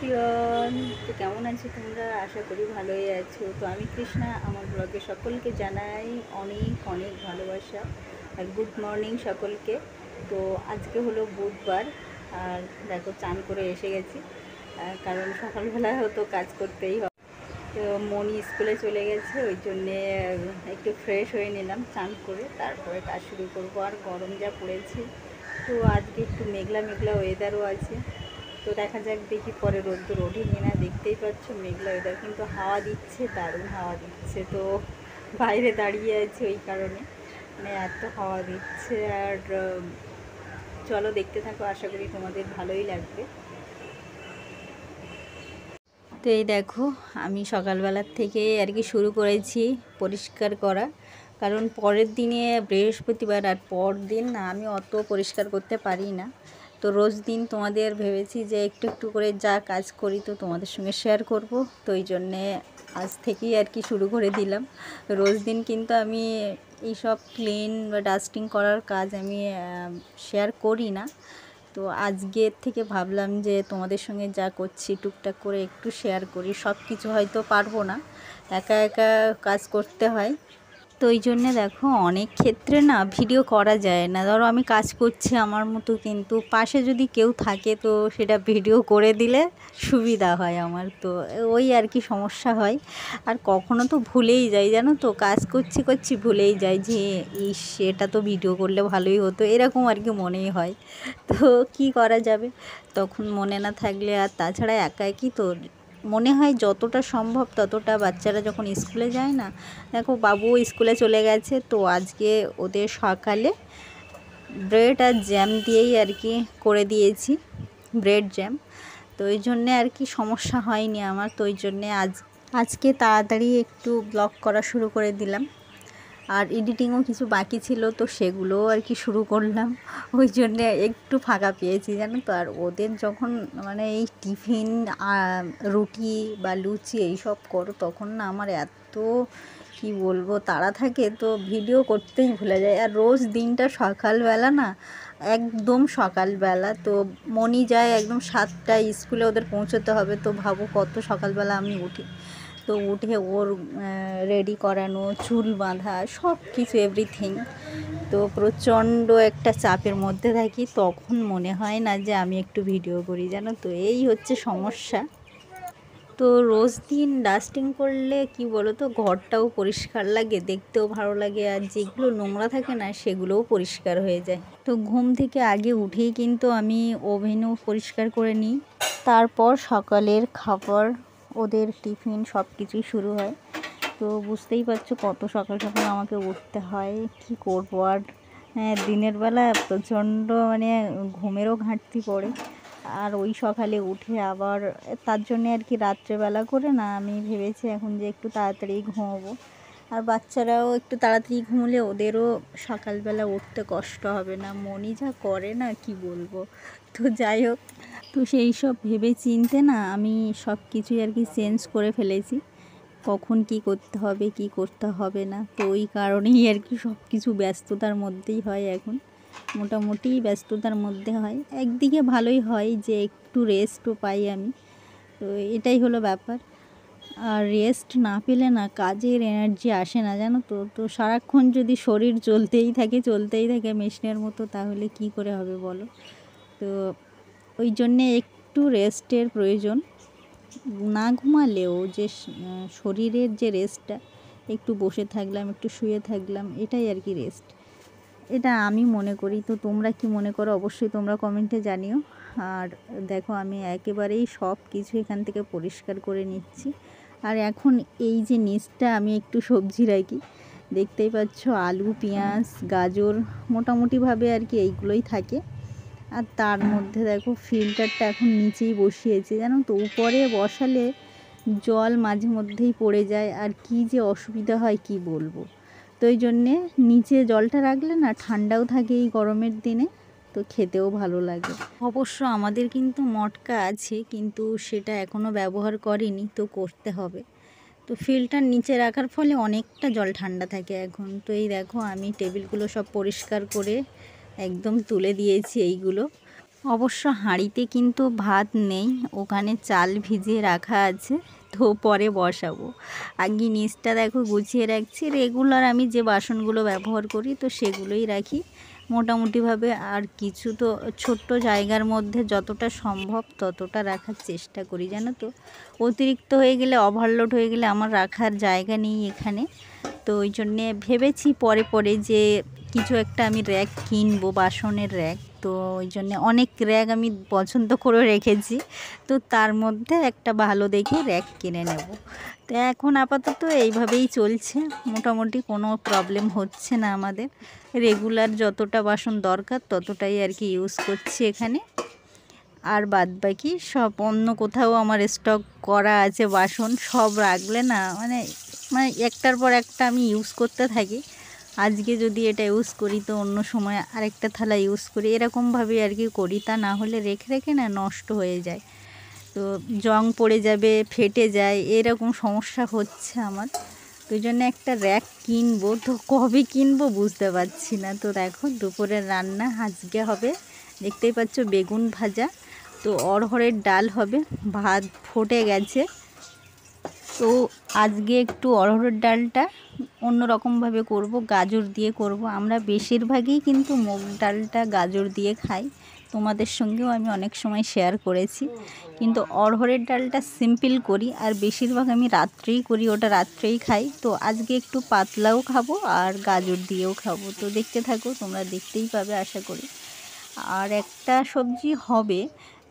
Everyone, তো কেমন আছো তোমরা? আশা করি ভালোই আছো। তো আমি কৃষ্ণা, আমার ব্লগে সকলকে জানাই অনেক অনেক ভালোবাসা আর গুড মর্নিং সকলকে। তো আজকে হলো বুধবার, আর দেখো চান করে এসে গেছি, কারণ সকালবেলা হয়তো কাজ করতেই হবে। তো মনি স্কুলে চলে গেছে, ওই জন্যে একটু ফ্রেশ হয়ে নিলাম চান করে, তারপরে কাজ শুরু করবো। আর গরম যা পড়েছে, তো আজকে একটু মেঘলা মেঘলা ওয়েদারও আছে। তো দেখা যাক, দেখি পরে রোদ্দুর ওঠে কিনা। দেখতেই পাচ্ছ মেঘলা ওয়েদার, কিন্তু হাওয়া দিচ্ছে, দারুণ হাওয়া দিচ্ছে। তো বাইরে দাঁড়িয়ে আছে ওই কারণে, মানে এত হাওয়া দিচ্ছে। আর চলো দেখতে থাকো, আশা করি তোমাদের ভালোই লাগবে। তো এই দেখো, আমি সকালবেলার থেকে আর কি শুরু করেছি পরিষ্কার করা, কারণ পরের দিনে বৃহস্পতিবার আর পর দিন না আমি অত পরিষ্কার করতে পারি না। তো রোজ দিন তোমাদের ভেবেছি যে একটু একটু করে যা কাজ করি তো তোমাদের সঙ্গে শেয়ার করব। তো এই জন্যে আজ থেকেই আর কি শুরু করে দিলাম। রোজ দিন কিন্তু আমি এইসব ক্লিন বা ডাস্টিং করার কাজ আমি শেয়ার করি না। তো আজকের থেকে ভাবলাম যে তোমাদের সঙ্গে যা করছি টুকটাক করে একটু শেয়ার করি। সব কিছু হয়তো পারবো না, একা একা কাজ করতে হয়। তো এই জন্যে দেখো, অনেক ক্ষেত্রে না ভিডিও করা যায় না। ধরো আমি কাজ করছি আমার মতো, কিন্তু পাশে যদি কেউ থাকে তো সেটা ভিডিও করে দিলে সুবিধা হয় আমার। তো ওই আর কি সমস্যা হয়। আর কখনো তো ভুলেই যাই, জানো তো, কাজ করছি ভুলেই যাই যে এটা তো ভিডিও করলে ভালোই হতো, এরকম আর কি মনেই হয়। তো কি করা যাবে, তখন মনে না থাকলে। আর তাছাড়া একা একই তো মনে হয় যতটা সম্ভব ততটা। বাচ্চারা যখন স্কুলে যায় না, দেখো বাবু স্কুলে চলে গেছে, তো আজকে ওদের সকালে ব্রেড আর জ্যাম দিয়েই আর কি করে দিয়েছি, ব্রেড জ্যাম। তো ওই জন্যে আর কি সমস্যা হয়নি আমার। তো ওই জন্যে আজকে তাড়াতাড়ি একটু ব্লগ করা শুরু করে দিলাম। আর এডিটিংও কিছু বাকি ছিল, তো সেগুলোও আর কি শুরু করলাম। ওই জন্যে একটু ফাঁকা পেয়েছি, জানো তো। আর ওদের যখন মানে এই টিফিন রুটি বা লুচি এইসব করো, তখন না আমার এত কি বলবো তাড়া থাকে, তো ভিডিও করতেই ভুলে যায়। আর রোজ দিনটা সকালবেলা না, একদম সকালবেলা। তো মনি যায় একদম 7টায় স্কুলে, ওদের পৌঁছতে হবে। তো ভাবো কত সকালবেলা আমি উঠি। তো উঠে ওর রেডি করানো, চুল বাঁধা, সব কিছু এভরিথিং। তো প্রচণ্ড একটা চাপের মধ্যে থাকি, তখন মনে হয় না যে আমি একটু ভিডিও করি, জানো তো। এই হচ্ছে সমস্যা। তো রোজ দিন ডাস্টিং করলে কি বলো তো, ঘরটাও পরিষ্কার লাগে, দেখতেও ভালো লাগে, আর যেগুলো নোংরা থাকে না সেগুলোও পরিষ্কার হয়ে যায়। তো ঘুম থেকে আগে উঠেই কিন্তু আমি ওভেনও পরিষ্কার করে নিই। তারপর সকালের খাবার, ওদের টিফিন সব কিছুই শুরু হয়। তো বুঝতেই পারছো কত সকাল সকাল আমাকে উঠতে হয়, কি করব। আর দিনের বেলা প্রচণ্ড মানে ঘুমেরও ঘাটতি পড়ে। আর ওই সকালে উঠে আবার তার জন্যে আর কি রাত্রেবেলা করে না আমি ভেবেছি এখন যে একটু তাড়াতাড়ি ঘুমোবো। আর বাচ্চারাও একটু তাড়াতাড়ি ঘুমলে ওদেরও সকালবেলা উঠতে কষ্ট হবে না। মনি যা করে না, কি বলবো। তো যাই হোক, তো সেই সব ভেবে চিনতে না আমি সব কিছুই আর কি চেঞ্জ করে ফেলেছি, কখন কি করতে হবে কি করতে হবে না। তো ওই কারণেই আর কি সব কিছু ব্যস্ততার মধ্যেই হয় এখন, মোটামুটি ব্যস্ততার মধ্যে হয়। একদিকে ভালোই হয় যে একটু রেস্টও পাই আমি, তো এটাই হলো ব্যাপার। আর রেস্ট না পেলে না কাজের এনার্জি আসে না, জানো তো। তো সারাক্ষণ যদি শরীর চলতেই থাকে মেশিনের মতো, তাহলে কি করে হবে বলো। তো ওই জন্যে একটু রেস্টের প্রয়োজন। না ঘুমালেও যে শরীরের যে রেস্টটা, একটু বসে থাকলাম, একটু শুয়ে থাকলাম, এটাই আর কি রেস্ট। এটা আমি মনে করি। তো তোমরা কি মনে করো অবশ্যই তোমরা কমেন্টে জানিও। আর দেখো, আমি একেবারেই সব কিছু এখান থেকে পরিষ্কার করে নিচ্ছি। আর এখন এই যে নিচটা আমি একটু সবজি রাখি, দেখতেই পাচ্ছ, আলু, পেঁয়াজ, গাজর, মোটামুটিভাবে আর কি এইগুলোই থাকে। আর তার মধ্যে দেখো ফিল্টারটা এখন নিচেই বসিয়েছে, জানো তো। উপরে বসালে জল মাঝে মধ্যেই পড়ে যায়, আর কি যে অসুবিধা হয় কি বলবো। তো এই জন্যে নিচে জলটা রাখলে না ঠান্ডাও থাকে এই গরমের দিনে, তো খেতেও ভালো লাগে। অবশ্য আমাদের কিন্তু মটকা আছে, কিন্তু সেটা এখনও ব্যবহার করিনি, তো করতে হবে। তো ফিল্টার নিচে রাখার ফলে অনেকটা জল ঠান্ডা থাকে এখন। তো এই দেখো, আমি টেবিলগুলো সব পরিষ্কার করে একদম তুলে দিয়েছি এইগুলো। অবশ্য হাঁড়িতে কিন্তু ভাত নেই, ওখানে চাল ভিজিয়ে রাখা আছে, তো পরে বসাবো। আগে নিচটা দেখো গুছিয়ে রাখছি। রেগুলার আমি যে বাসনগুলো ব্যবহার করি তো সেগুলোই রাখি মোটামুটিভাবে। আর কিছু তো ছোট্ট জায়গার মধ্যে যতটা সম্ভব ততটা রাখার চেষ্টা করি, জানো তো। অতিরিক্ত হয়ে গেলে, ওভারলোড হয়ে গেলে আমার রাখার জায়গা নেই এখানে। তো ওই জন্যে ভেবেছি পরে পরে যে কিছু একটা আমি র্যাক কিনবো, বাসনের র্যাক। তো ওই জন্যে অনেক র্যাক আমি পছন্দ করে রেখেছি, তো তার মধ্যে একটা ভালো দেখে র্যাক কিনে নেব। তো এখন আপাতত এইভাবেই চলছে, মোটামুটি কোনো প্রবলেম হচ্ছে না আমাদের। রেগুলার যতটা বাসন দরকার ততটাই আর কি ইউজ করছি এখানে। আর বাদ বাকি সব অন্য কোথাও আমার স্টক করা আছে বাসন, সব রাখলে না মানে মানে একটার পর একটা আমি ইউজ করতে থাকি। আজকে যদি এটা ইউজ করি তো অন্য সময় আরেকটা থালা ইউজ করি, এরকমভাবে আর কি করি। তা না হলে রেখে রেখে না নষ্ট হয়ে যায়, তো জং পড়ে যাবে, ফেটে যায়, এরকম সমস্যা হচ্ছে আমার। তো ওই জন্য একটা র্যাক কিনবো, তো কবে কিনবো বুঝতে পারছি না। তো দেখো দুপুরের রান্না আজকে হবে, দেখতেই পাচ্ছ বেগুন ভাজা, তো অড়হরের ডাল হবে, ভাত ফুটে গেছে। তো আজকে একটু অড়হরের ডালটা অন্য রকমভাবে করব, গাজর দিয়ে করব। আমরা বেশিরভাগই কিন্তু মুগ ডালটা গাজর দিয়ে খাই, তোমাদের সঙ্গেও আমি অনেক সময় শেয়ার করেছি। কিন্তু অড়হরের ডালটা সিম্পল করি, আর বেশিরভাগ আমি রাত্রেই করি, ওটা রাত্রেই খাই। তো আজকে একটু পাতলাও খাবো আর গাজর দিয়েও খাবো, তো দেখতে থাকো, তোমরা দেখতেই পাবে আশা করি। আর একটা সবজি হবে,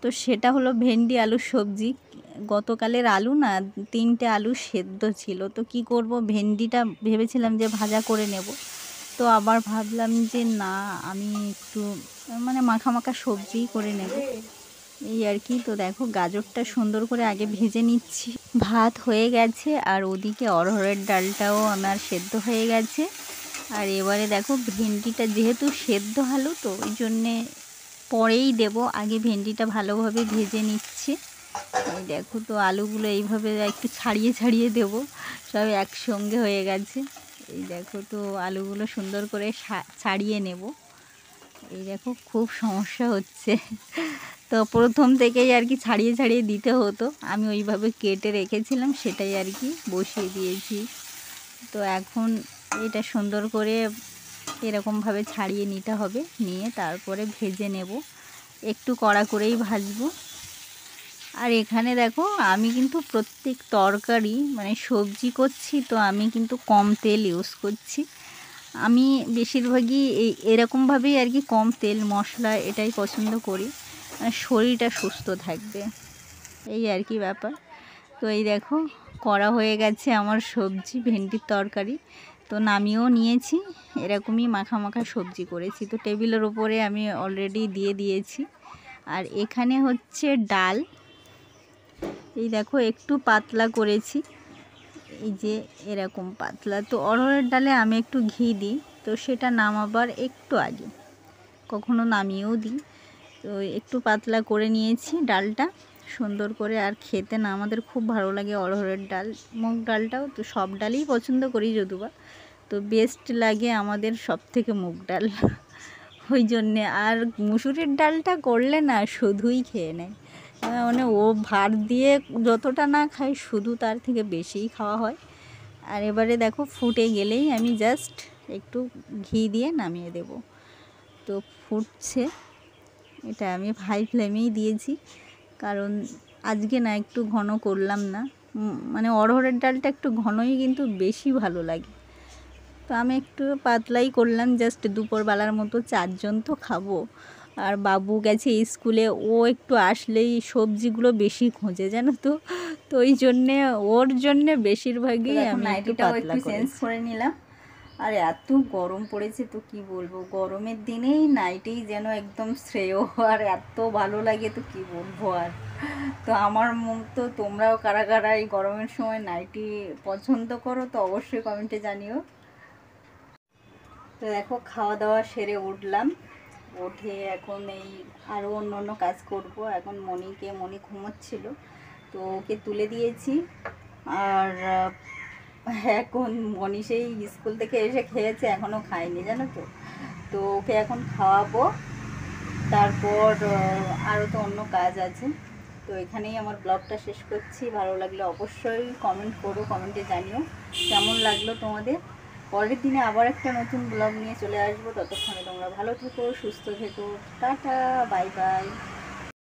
তো সেটা হলো ভেন্ডি আলুর সবজি। গতকালের আলু না, 3টে আলু সেদ্ধ ছিল, তো কি করব, ভেন্ডিটা ভেবেছিলাম যে ভাজা করে নেব। তো আবার ভাবলাম যে না, আমি একটু মানে মাখা মাখা সবজিই করে নেব, এই আর কি। তো দেখো গাজরটা সুন্দর করে আগে ভেজে নিচ্ছি। ভাত হয়ে গেছে আর ওদিকে অড়হরের ডালটাও আমার সেদ্ধ হয়ে গেছে। আর এবারে দেখো ভেন্ডিটা যেহেতু সেদ্ধ আলু, তো ওই জন্যে পরেই দেব, আগে ভেন্ডিটা ভালোভাবে ভেজে নিচ্ছি। এই দেখো, তো আলুগুলো এইভাবে একটু ছাড়িয়ে ছাড়িয়ে দেব, সব একসঙ্গে হয়ে গেছে। এই দেখো, তো আলুগুলো সুন্দর করে ছাড়িয়ে নেব। এই দেখো খুব সমস্যা হচ্ছে, তো প্রথম থেকেই আর কি ছাড়িয়ে ছাড়িয়ে দিতে হতো, আমি ওইভাবে কেটে রেখেছিলাম, সেটাই আর কি বসিয়ে দিয়েছি। তো এখন এটা সুন্দর করে এরকমভাবে ছাড়িয়ে নিতে হবে, নিয়ে তারপরে ভেজে নেব, একটু কড়া করেই ভাজবো। আর এখানে দেখো আমি কিন্তু প্রত্যেক তরকারি মানে সবজি করছি, তো আমি কিন্তু কম তেল ইউজ করছি। আমি বেশিরভাগই এরকমভাবেই আর কি কম তেল মশলা এটাই পছন্দ করি, শরীরটা সুস্থ থাকবে, এই আর কি ব্যাপার। তো এই দেখো করা হয়ে গেছে আমার সবজি, ভেন্ডির তরকারি, তো নামিয়েও নিয়েছি। এরকমই মাখা মাখা সবজি করেছি, তো টেবিলের ওপরে আমি অলরেডি দিয়ে দিয়েছি। আর এখানে হচ্ছে ডাল, এই দেখো একটু পাতলা করেছি, এই যে এরকম পাতলা। তো অড়হরের ডালে আমি একটু ঘি দিই, তো সেটা নামাবার একটু আগে, কখনো নামিয়েও দিই। তো একটু পাতলা করে নিয়েছি ডালটা সুন্দর করে। আর খেতে না আমাদের খুব ভালো লাগে অড়হরের ডাল, মুগ ডালটাও, তো সব ডালই পছন্দ করি যদিবা, তো বেস্ট লাগে আমাদের সব থেকে মুগ ডাল ওই জন্যে। আর মুসুরির ডালটা করলে না শুধুই খেয়ে নেয়, মানে ও ভাত দিয়ে যতটা না খায় শুধু তার থেকে বেশিই খাওয়া হয়। আর এবারে দেখো ফুটে গেলেই আমি জাস্ট একটু ঘি দিয়ে নামিয়ে দেব। তো ফুটছে, এটা আমি হাই ফ্লেমেই দিয়েছি, কারণ আজকে না একটু ঘন করলাম না, মানে অড়হরের ডালটা একটু ঘনই কিন্তু বেশি ভালো লাগে, তো আমি একটু পাতলাই করলাম, জাস্ট দুপুরবেলার মতো, 4 জন তো খাবো। আর বাবু গেছে স্কুলে, ও একটু আসলেই সবজিগুলো বেশি খোঁজে, জানো তো, তো ওই জন্যে ওর জন্যে বেশিরভাগই আমি একটু পাতলা চেঞ্জ করে নিলাম। আর এত গরম পড়েছে, তো কি বলবো, গরমের দিনেই নাইটি যেন একদম শ্রেয়, আর এত ভালো লাগে, তো কি বলবো আর। তো আমার মুখ, তো তোমরাও কারা কারা এই গরমের সময় নাইটি পছন্দ করো, তো অবশ্যই কমেন্টে জানিও। তো দেখো খাওয়া দাওয়া সেরে উঠলাম, উঠে এখন এই আরও অন্য অন্য কাজ করব। এখন মনি ঘুমোচ্ছিল, তো ওকে তুলে দিয়েছি। আর এখন মনি সেই স্কুল থেকে এসে খেয়েছে, এখনও খায়নি, জানো তো, তো ওকে এখন খাওয়াবো। তারপর আরও তো অন্য কাজ আছে। তো এখানেই আমার ব্লগটা শেষ করছি। ভালো লাগলে অবশ্যই কমেন্ট করো, কমেন্টে জানিও কেমন লাগলো তোমাদের। পরের দিনে আবার একটা নতুন ব্লগ নিয়ে চলে আসবো। ততক্ষণে তোমরা ভালো থেকো, সুস্থ থেকো। Tata, bye bye.